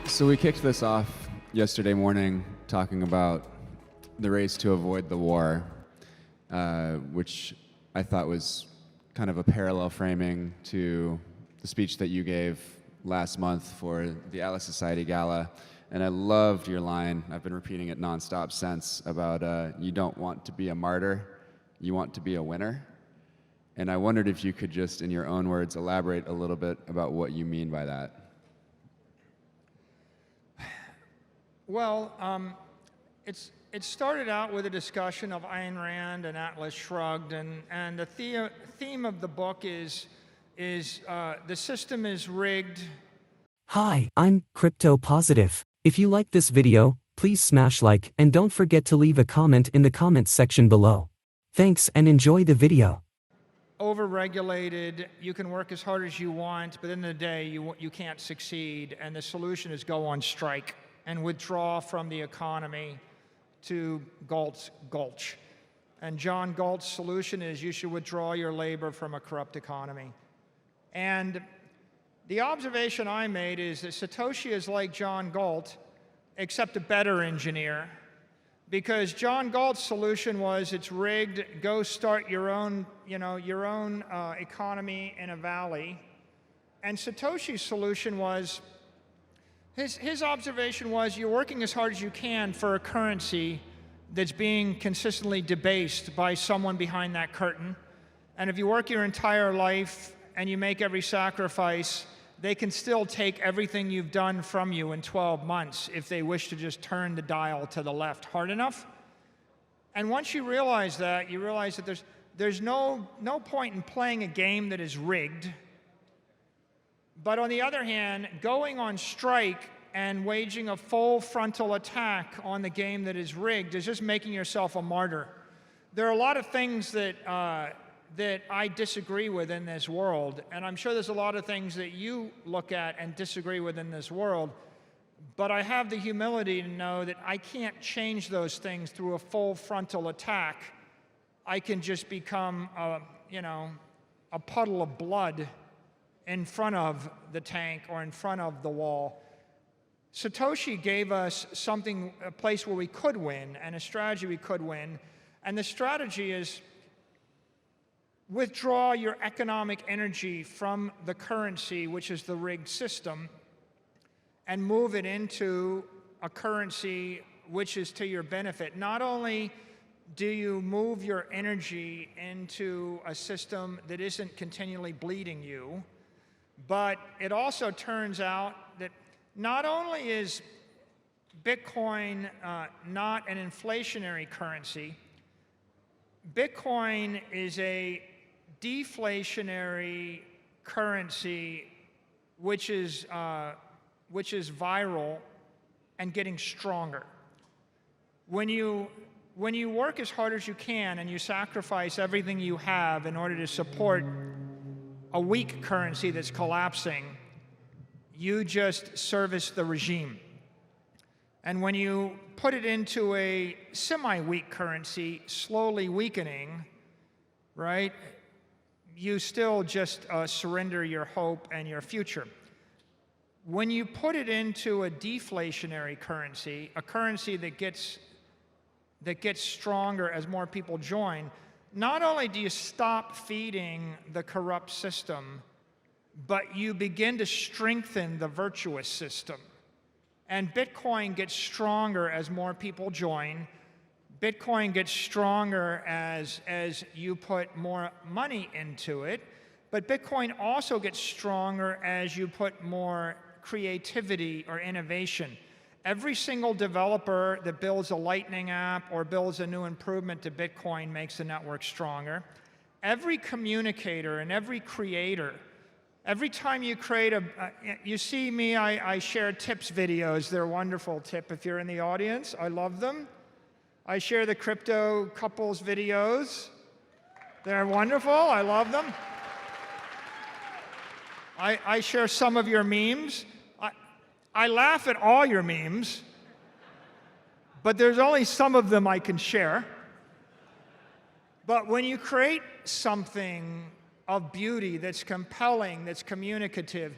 So we kicked this off yesterday morning talking about the race to avoid the war, which I thought was kind of a parallel framing to the speech that you gave last month for the Atlas Society Gala. And I loved your line, I've been repeating it nonstop since, about you don't want to be a martyr, you want to be a winner. And I wondered if you could just, in your own words, elaborate a little bit about what you mean by that. Well, it started out with a discussion of Ayn Rand and Atlas Shrugged, and the theme of the book is the system is rigged. Hi, I'm Crypto Positive. If you like this video, please smash like and don't forget to leave a comment in the comments section below. Thanks and enjoy the video. Overregulated, you can work as hard as you want, but at the end of the day, you can't succeed, and the solution is go on strike and withdraw from the economy to Galt's Gulch. And John Galt's solution is you should withdraw your labor from a corrupt economy. And the observation I made is that Satoshi is like John Galt, except a better engineer, because John Galt's solution was it's rigged, go start your own economy in a valley. And Satoshi's solution was, his observation was you're working as hard as you can for a currency that's being consistently debased by someone behind that curtain. And if you work your entire life and you make every sacrifice, they can still take everything you've done from you in 12 months if they wish to just turn the dial to the left hard enough. And once you realize that, you realize that there's no point in playing a game that is rigged. But on the other hand, going on strike and waging a full frontal attack on the game that is rigged is just making yourself a martyr. There are a lot of things that I disagree with in this world, and I'm sure there's a lot of things that you look at and disagree with in this world, but I have the humility to know that I can't change those things through a full frontal attack. I can just become a puddle of blood in front of the tank or in front of the wall. Satoshi gave us a place where we could win and a strategy we could win, and the strategy is withdraw your economic energy from the currency, which is the rigged system, and move it into a currency which is to your benefit. Not only do you move your energy into a system that isn't continually bleeding you, but it also turns out that not only is Bitcoin not an inflationary currency, Bitcoin is a deflationary currency which is viral and getting stronger. When you work as hard as you can and you sacrifice everything you have in order to support a weak currency that's collapsing, you just service the regime. And when you put it into a semi-weak currency, slowly weakening, right, you still just surrender your hope and your future. When you put it into a deflationary currency, a currency that gets stronger as more people join, not only do you stop feeding the corrupt system, but you begin to strengthen the virtuous system. And Bitcoin gets stronger as more people join. Bitcoin gets stronger as you put more money into it. But Bitcoin also gets stronger as you put more creativity or innovation. Every single developer that builds a Lightning app or builds a new improvement to Bitcoin makes the network stronger. Every communicator and every creator, every time you create you see me, I share tips videos. They're wonderful. Tip if you're in the audience. I love them. I share the crypto couples videos. They're wonderful. I love them. I share some of your memes. I laugh at all your memes, but there's only some of them I can share. But when you create something of beauty that's compelling, that's communicative,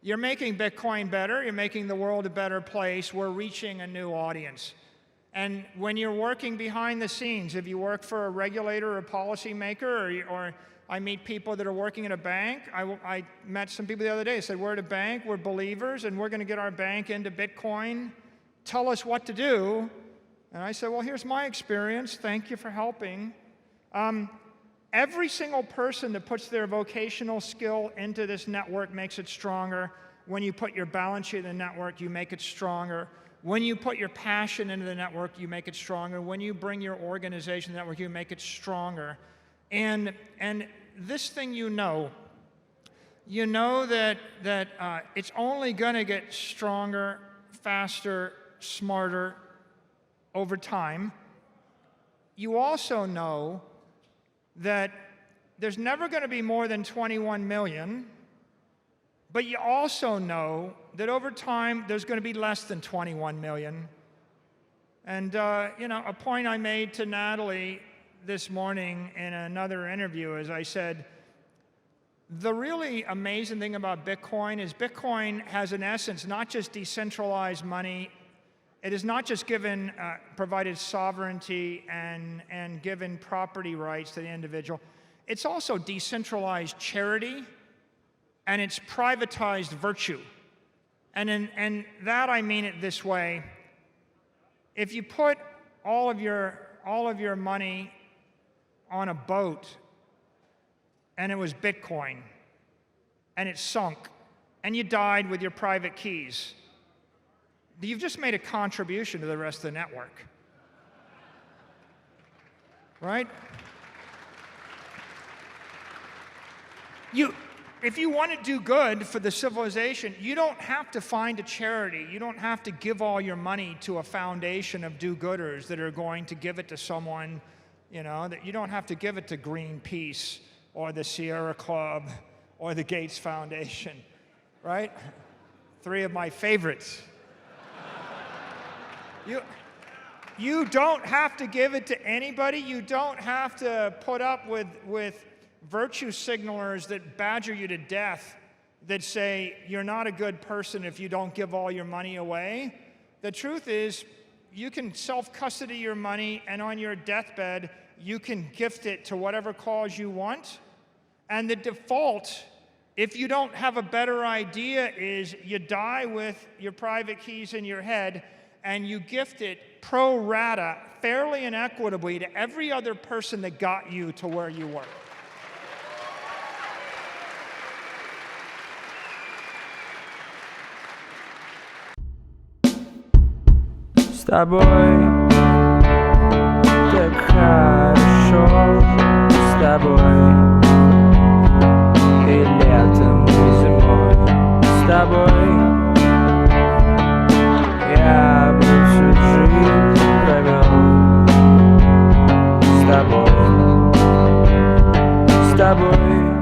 You're making Bitcoin better. You're making the world a better place. We're reaching a new audience. And when you're working behind the scenes, if you work for a regulator or a policymaker, or I meet people that are working at a bank. I met some people the other day. They said, we're at a bank, we're believers, and we're going to get our bank into Bitcoin. Tell us what to do. And I said, well, here's my experience. Thank you for helping. Every single person that puts their vocational skill into this network makes it stronger. When you put your balance sheet in the network, you make it stronger. When you put your passion into the network, you make it stronger. When you bring your organization to the network, you make it stronger. And this thing you know that it's only going to get stronger, faster, smarter over time. You also know that there's never going to be more than 21 million, but you also know that over time there's going to be less than 21 million. And a point I made to Natalie this morning in another interview is I said, the really amazing thing about Bitcoin is Bitcoin has in essence not just decentralized money. It is not just provided sovereignty and given property rights to the individual. It's also decentralized charity, and it's privatized virtue. And that I mean it this way: if you put all of your money on a boat, and it was Bitcoin, and it sunk, and you died with your private keys, you've just made a contribution to the rest of the network, right? If you want to do good for the civilization, you don't have to find a charity. You don't have to give all your money to a foundation of do-gooders that are going to give it to someone, that you don't have to give it to Greenpeace or the Sierra Club or the Gates Foundation, right? 3 of my favorites. You don't have to give it to anybody. You don't have to put up with virtue signalers that badger you to death, that say you're not a good person if you don't give all your money away. The truth is, you can self-custody your money, and on your deathbed, you can gift it to whatever cause you want. And the default, if you don't have a better idea, is you die with your private keys in your head, and you gift it pro rata, fairly and equitably, to every other person that got you to where you were. С тобой так хорошо, с тобой и летом, и зимой, с тобой я бы всю жизнь провел. С тобой